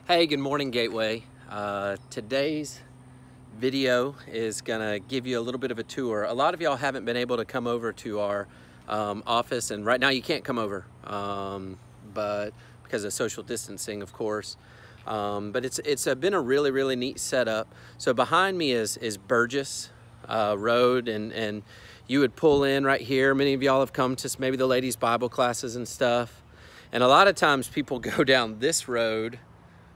Hey, good morning, Gateway. Today's video is gonna give you a little bit of a tour. A lot of y'all haven't been able to come over to our office, and right now you can't come over, but because of social distancing, of course. But it's been a really neat setup. So behind me is Burgess Road, and you would pull in right here. Many of y'all have come to maybe the ladies' Bible classes and stuff. And a lot of times people go down this road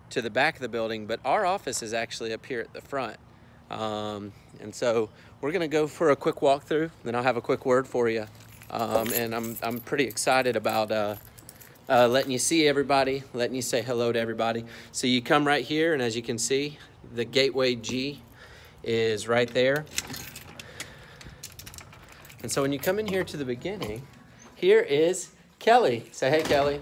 to the back of the building, but our office is actually up here at the front. And so we're gonna go for a quick walkthrough, then I'll have a quick word for you. And I'm pretty excited about letting you see everybody, letting you say hello to everybody. So you come right here, and as you can see, the Gateway G is right there. And so when you come in here to the beginning, here is Kelly. Say hey, Kelly.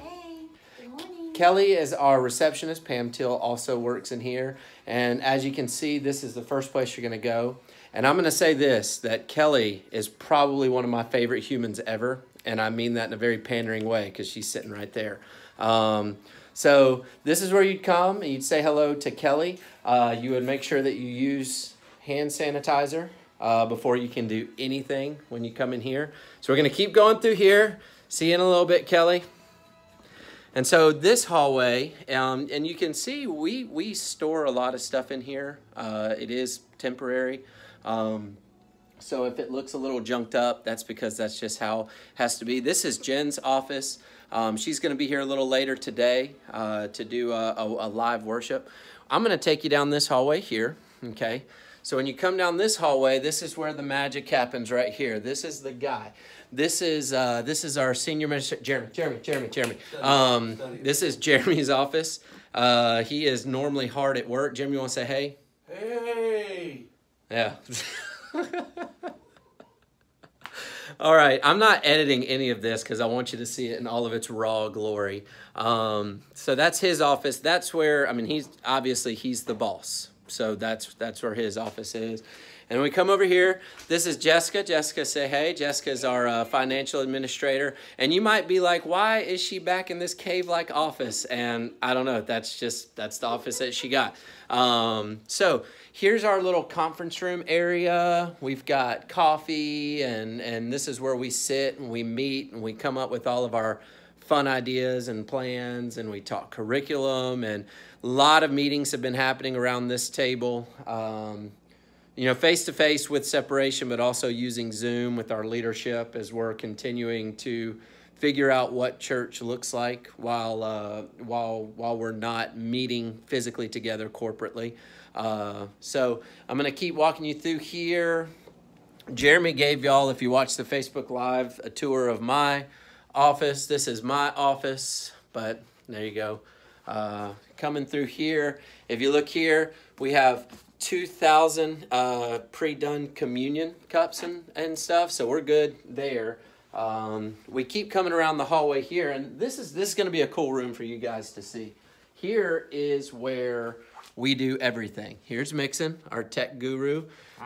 Kelly is our receptionist. Pam Till also works in here. And as you can see, this is the first place you're going to go. And I'm going to say this, that Kelly is probably one of my favorite humans ever. And I mean that in a very pandering way because she's sitting right there. So this is where you'd come and you'd say hello to Kelly. You would make sure that you use hand sanitizer before you can do anything when you come in here. So we're going to keep going through here. See you in a little bit, Kelly. And so this hallway, and you can see we store a lot of stuff in here. It is temporary. So if it looks a little junked up, that's because that's just how it has to be. This is Jen's office. She's going to be here a little later today to do a live worship. I'm going to take you down this hallway here, okay? So when you come down this hallway, this is where the magic happens right here. This is the guy. This is our senior minister, Jeremy. This is Jeremy's office. He is normally hard at work. Jeremy, you want to say hey? Hey! Yeah. All right, I'm not editing any of this because I want you to see it in all of its raw glory. So that's his office. That's where, I mean, he's the boss. So that's where his office is. And when we come over here, this is Jessica. Jessica, say hey. Jessica is our financial administrator. And you might be like, why is she back in this cave-like office? And I don't know. That's the office that she got. So here's our little conference room area. We've got coffee, and this is where we sit and we meet and we come up with all of our fun ideas and plans, and we talk curriculum, and a lot of meetings have been happening around this table. You know, face-to-face with separation, but also using Zoom with our leadership as we're continuing to figure out what church looks like while we're not meeting physically together corporately. So I'm going to keep walking you through here. Jeremy gave y'all, if you watch the Facebook Live, a tour of my office. This is my office, but there you go. Coming through here, if you look here, we have 2,000 pre-done communion cups and stuff, so we're good there. We keep coming around the hallway here, and this is going to be a cool room for you guys to see. Here is where we do everything. Here's Mixon, our tech guru.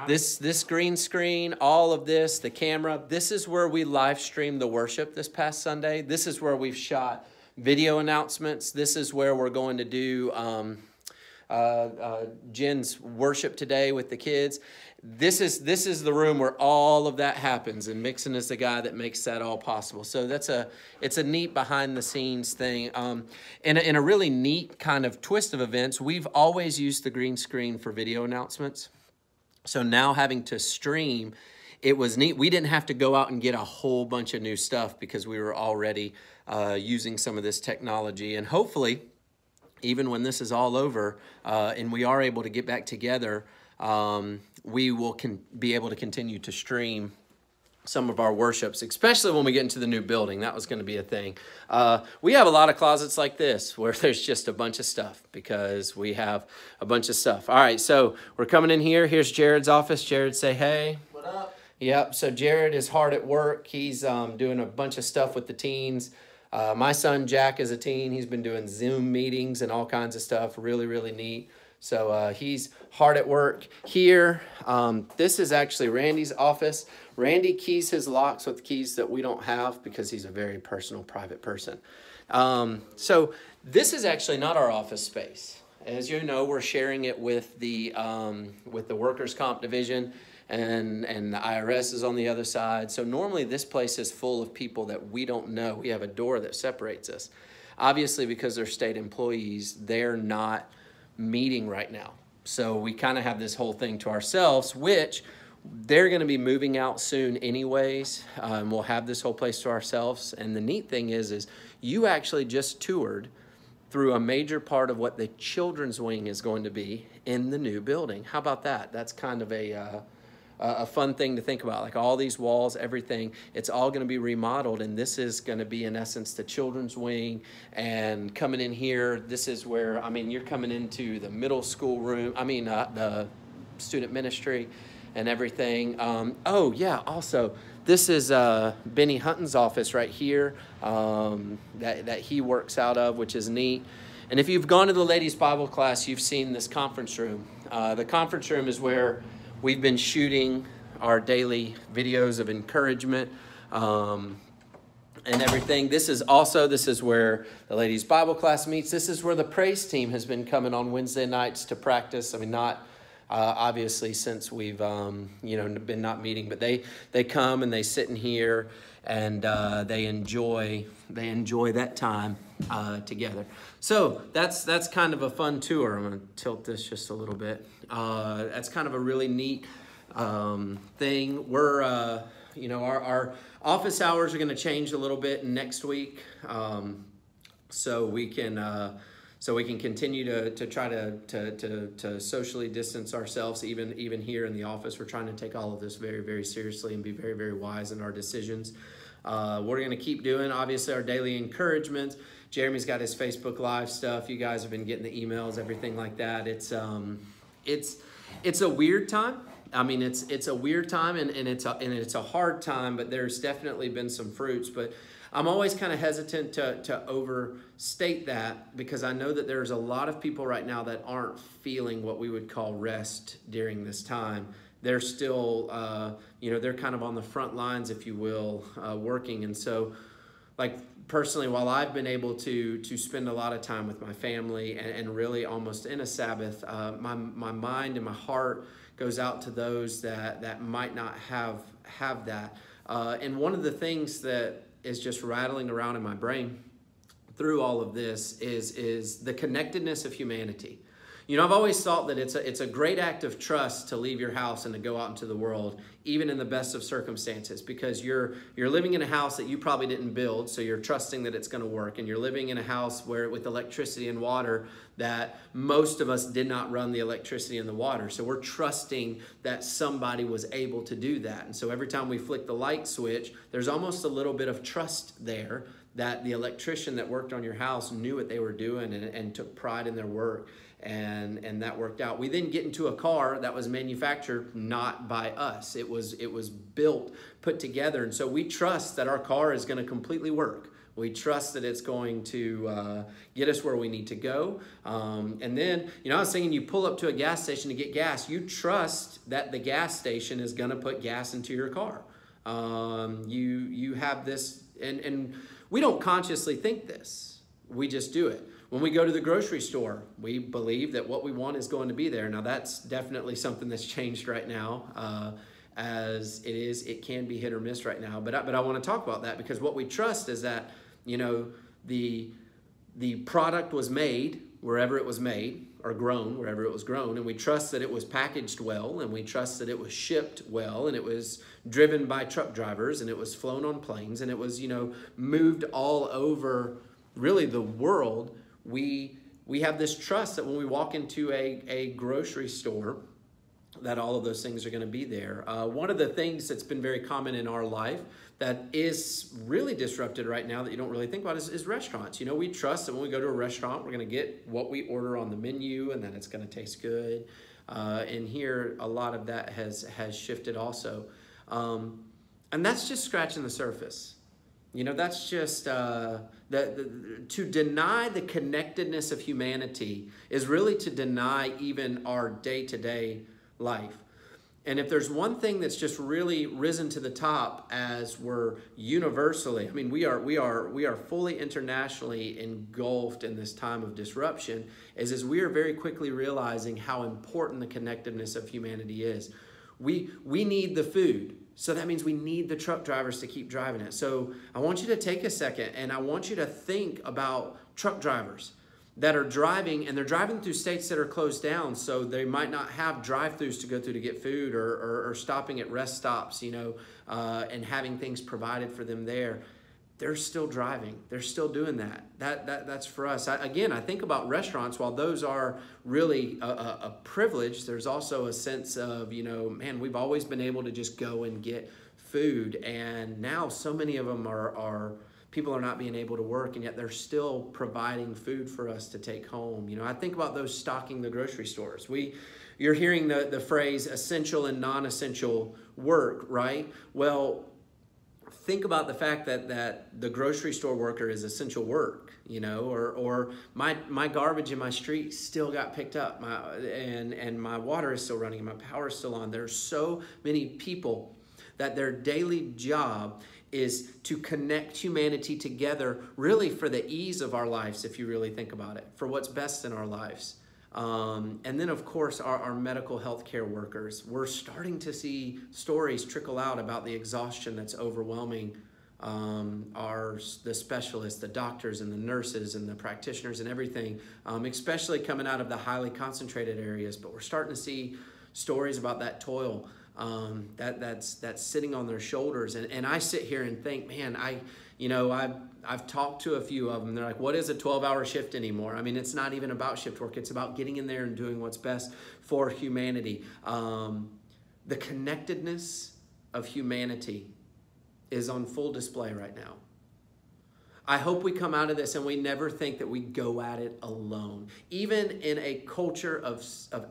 This green screen, all of this, the camera, this is where we live streamed the worship this past Sunday. This is where we've shot video announcements. This is where we're going to do Jen's worship today with the kids. This is the room where all of that happens, and Mixon is the guy that makes that all possible. So it's a neat behind the scenes thing. In a really neat kind of twist of events, we've always used the green screen for video announcements. So now having to stream, it was neat. We didn't have to go out and get a whole bunch of new stuff because we were already using some of this technology. And hopefully, even when this is all over and we are able to get back together, we will be able to continue to stream some of our worships, especially when we get into the new building. That was going to be a thing. We have a lot of closets like this where there's just a bunch of stuff because we have a bunch of stuff. All right, so we're coming in here. Here's Jared's office. Jared, say hey. What up? Yep, so Jared is hard at work. He's doing a bunch of stuff with the teens. My son, Jack, is a teen. He's been doing Zoom meetings and all kinds of stuff. Really neat. So he's hard at work here. This is actually Randy's office. Randy keys his locks with keys that we don't have because he's a very personal, private person. So this is actually not our office space. as you know, we're sharing it with the workers' comp division, and the IRS is on the other side. So normally this place is full of people that we don't know. We have a door that separates us. Obviously, because they're state employees, they're not meeting right now. So we kind of have this whole thing to ourselves, which they're going to be moving out soon anyways. We'll have this whole place to ourselves. And the neat thing is you actually just toured through a major part of what the children's wing is going to be in the new building. How about that? That's kind of a fun thing to think about. Like all these walls, everything, it's all going to be remodeled, and this is going to be, in essence, the children's wing. And coming in here, this is where, I mean, you're coming into the middle school room, the student ministry and everything. Oh, yeah, also, this is Benny Hutton's office right here that he works out of, which is neat. And if you've gone to the ladies' Bible class, you've seen this conference room. The conference room is where we've been shooting our daily videos of encouragement and everything. This is where the ladies' Bible class meets. This is where the praise team has been coming on Wednesday nights to practice. I mean, not obviously since we've been not meeting, but they come and they sit in here and they enjoy that time together. So that's kind of a fun tour. I'm going to tilt this just a little bit. That's kind of a really neat thing. We're our office hours are going to change a little bit next week, so we can continue to try to socially distance ourselves even here in the office. We're trying to take all of this very, very seriously and be very, very wise in our decisions. We're going to keep doing, obviously, our daily encouragements. Jeremy's got his Facebook Live stuff. You guys have been getting the emails, everything like that. It's a weird time. I mean, it's a weird time and it's a hard time, but there's definitely been some fruits. But I'm always kind of hesitant to overstate that, because I know that there's a lot of people right now that aren't feeling what we would call rest during this time. They're still, they're kind of on the front lines, if you will, working. And so, like, personally, while I've been able to spend a lot of time with my family and really almost in a Sabbath, my mind and my heart goes out to those that might not have that. And one of the things that is just rattling around in my brain through all of this is the connectedness of humanity. You know, I've always thought that it's a great act of trust to leave your house and to go out into the world, even in the best of circumstances, because you're living in a house that you probably didn't build, so you're trusting that it's going to work, and you're living in a house where with electricity and water that most of us did not run the electricity and the water, so we're trusting that somebody was able to do that. And so every time we flick the light switch, there's almost a little bit of trust there that the electrician that worked on your house knew what they were doing and took pride in their work. And that worked out. We then get into a car that was manufactured not by us. It was built, put together, and so we trust that our car is going to completely work. We trust that it's going to get us where we need to go. And then, I was thinking, you pull up to a gas station to get gas. You trust that the gas station is going to put gas into your car. You have this, and we don't consciously think this. We just do it. When we go to the grocery store, we believe that what we want is going to be there. Now, that's definitely something that's changed right now, as it can be hit or miss right now. But I want to talk about that, because what we trust is that, the product was made wherever it was made, or grown wherever it was grown, and we trust that it was packaged well, and we trust that it was shipped well, and it was driven by truck drivers, and it was flown on planes, and it was, moved all over really the world. We have this trust that when we walk into a grocery store, that all of those things are going to be there. One of the things that's been very common in our life that is really disrupted right now that you don't really think about is restaurants. We trust that when we go to a restaurant, we're going to get what we order on the menu and that it's going to taste good. And here, a lot of that has shifted also. And that's just scratching the surface. That's just, to deny the connectedness of humanity is really to deny even our day-to-day life. And if there's one thing that's just really risen to the top as we're universally, I mean, we are fully internationally engulfed in this time of disruption, is we are very quickly realizing how important the connectiveness of humanity is. We need the food. So that means we need the truck drivers to keep driving it. So I want you to take a second and I want you to think about truck drivers that are driving, and they're driving through states that are closed down, so they might not have drive-thrus to go through to get food, or stopping at rest stops, and having things provided for them there. They're still driving. They're still doing that. That's for us. I think about restaurants. While those are really a privilege, there's also a sense of, man, we've always been able to just go and get food, and now so many of them are people are not being able to work, and yet they're still providing food for us to take home. I think about those stocking the grocery stores. You're hearing the phrase essential and non-essential work, right? Well, think about the fact that the grocery store worker is essential work, or my garbage in my street still got picked up, and my water is still running, and my power is still on. There's so many people that their daily job is to connect humanity together, really for the ease of our lives, if you really think about it, for what's best in our lives. And then, of course, our medical healthcare workers. We're starting to see stories trickle out about the exhaustion that's overwhelming the specialists, the doctors and the nurses and the practitioners and everything, especially coming out of the highly concentrated areas. But we're starting to see stories about that toil that's sitting on their shoulders, and I sit here and think, man, I've talked to a few of them. They're like, what is a 12-hour shift anymore? I mean, it's not even about shift work. It's about getting in there and doing what's best for humanity. The connectedness of humanity is on full display right now. I hope we come out of this and we never think that we go at it alone. Even in a culture of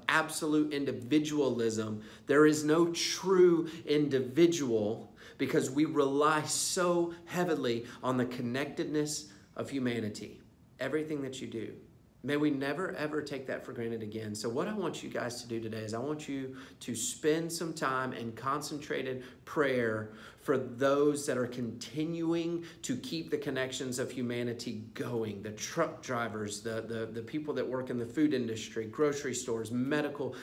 absolute individualism, there is no true individual, because we rely so heavily on the connectedness of humanity. Everything that you do. May we never, ever take that for granted again. So what I want you guys to do today is I want you to spend some time in concentrated prayer for those that are continuing to keep the connections of humanity going. The truck drivers, the people that work in the food industry, grocery stores, medical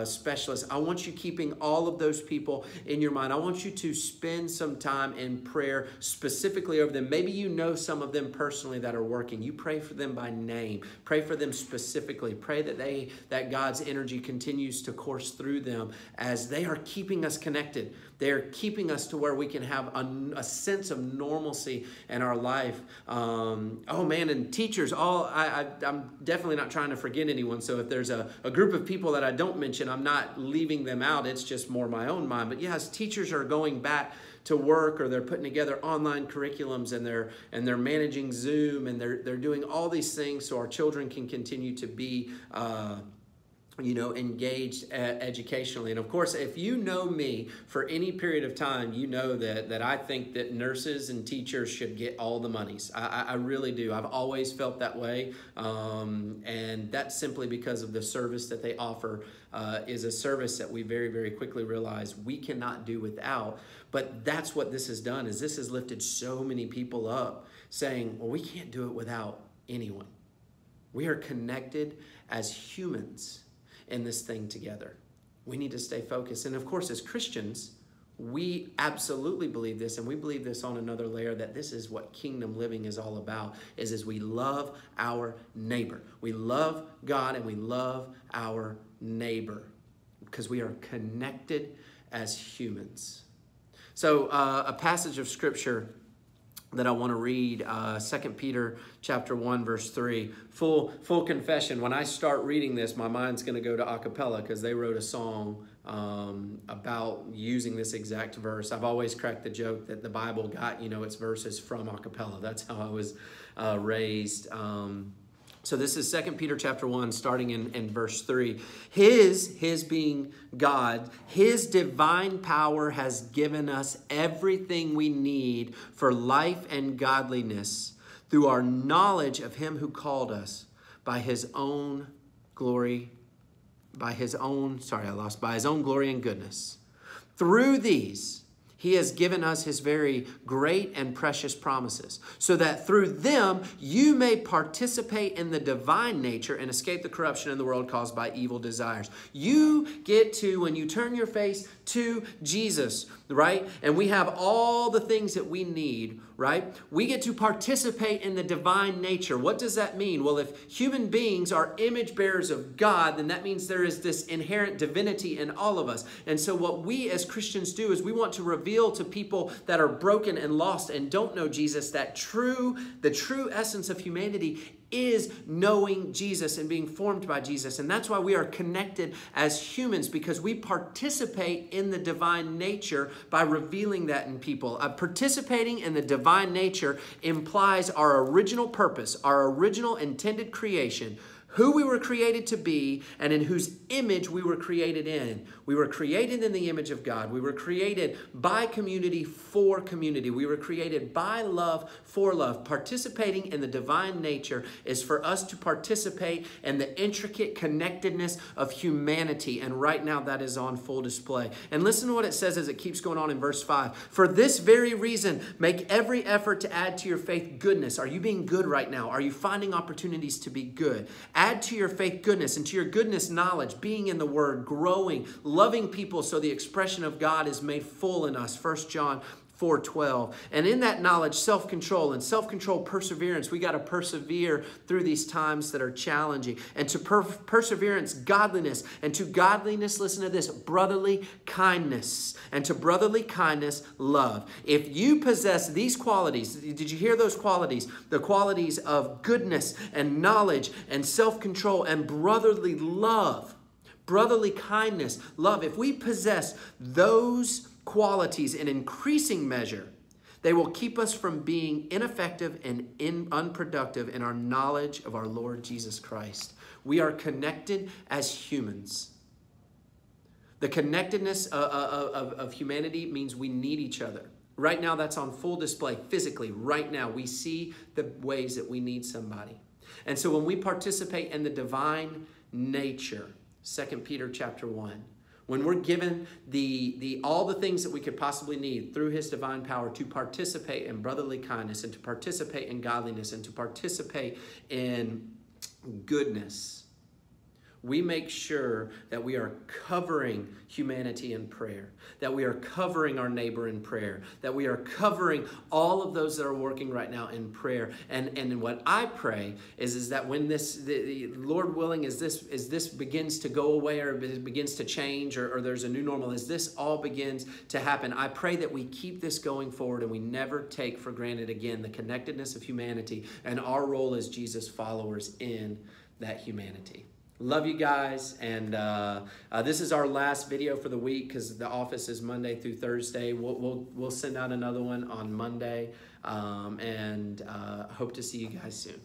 specialists. I want you keeping all of those people in your mind. I want you to spend some time in prayer specifically over them. Maybe you know some of them personally that are working. You pray for them by name. Pray for them specifically. Pray that God's energy continues to course through them as they are keeping us connected. They're keeping us to where we can have a sense of normalcy in our life. Oh man, and teachers, I'm definitely not trying to forget anyone. So if there's a group of people that I don't mention, I'm not leaving them out. It's just more my own mind. But yes, teachers are going back to work, or they're putting together online curriculums, and they're managing Zoom, and they're doing all these things so our children can continue to be engaged educationally. And of course, if you know me for any period of time, you know that I think that nurses and teachers should get all the monies. I really do. I've always felt that way. And that's simply because of the service that they offer is a service that we very, very quickly realize we cannot do without. But that's what this has done, is this has lifted so many people up saying, well, we can't do it without anyone. We are connected as humans in this thing together. We need to stay focused. And of course, as Christians, we absolutely believe this, and we believe this on another layer, that this is what kingdom living is all about, is we love our neighbor. We love God and we love our neighbor because we are connected as humans. So a passage of scripture that I want to read, 2 Peter chapter 1, verse 3. Full confession, when I start reading this, my mind's going to go to a cappella because they wrote a song about using this exact verse. I've always cracked the joke that the Bible got, its verses from a cappella. That's how I was raised. So this is 2 Peter chapter 1, starting in verse 3. His being God, his divine power has given us everything we need for life and godliness through our knowledge of him who called us by his own glory by his own glory and goodness. Through these, he has given us his very great and precious promises, so that through them you may participate in the divine nature and escape the corruption in the world caused by evil desires. You get to, when you turn your face to Jesus, right? And we have all the things that we need, right? We get to participate in the divine nature. What does that mean? Well, if human beings are image bearers of God, then that means there is this inherent divinity in all of us. And so what we as Christians do is we want to reveal to people that are broken and lost and don't know Jesus that the true essence of humanity is knowing Jesus and being formed by Jesus. And that's why we are connected as humans, because we participate in the divine nature by revealing that in people. Participating in the divine nature implies our original purpose, our original intended creation, who we were created to be, and in whose image we were created in. We were created in the image of God. We were created by community for community. We were created by love for love. Participating in the divine nature is for us to participate in the intricate connectedness of humanity. And right now that is on full display. And listen to what it says as it keeps going on in verse 5. For this very reason, make every effort to add to your faith goodness. Are you being good right now? Are you finding opportunities to be good? Add to your faith goodness, and to your goodness knowledge, being in the Word, growing, loving people so the expression of God is made full in us. 1 John 4:12. And in that knowledge, self-control, and self-control, perseverance. We got to persevere through these times that are challenging. And to perseverance, godliness. And to godliness, listen to this, brotherly kindness. And to brotherly kindness, love. If you possess these qualities, did you hear those qualities? The qualities of goodness and knowledge and self-control and brotherly love. Brotherly kindness, love. If we possess those qualities in increasing measure, they will keep us from being ineffective and unproductive in our knowledge of our Lord Jesus Christ. We are connected as humans. The connectedness of humanity means we need each other. Right now, that's on full display physically. Right now, we see the ways that we need somebody. And so when we participate in the divine nature, 2 Peter chapter 1, when we're given all the things that we could possibly need through his divine power to participate in brotherly kindness and to participate in godliness and to participate in goodness, we make sure that we are covering humanity in prayer, that we are covering our neighbor in prayer, that we are covering all of those that are working right now in prayer. And what I pray is that when the Lord willing, as this begins to go away or begins to change or there's a new normal, as this all begins to happen, I pray that we keep this going forward and we never take for granted again the connectedness of humanity and our role as Jesus followers in that humanity. Love you guys, and this is our last video for the week because the office is Monday through Thursday. We'll send out another one on Monday, and hope to see you guys soon.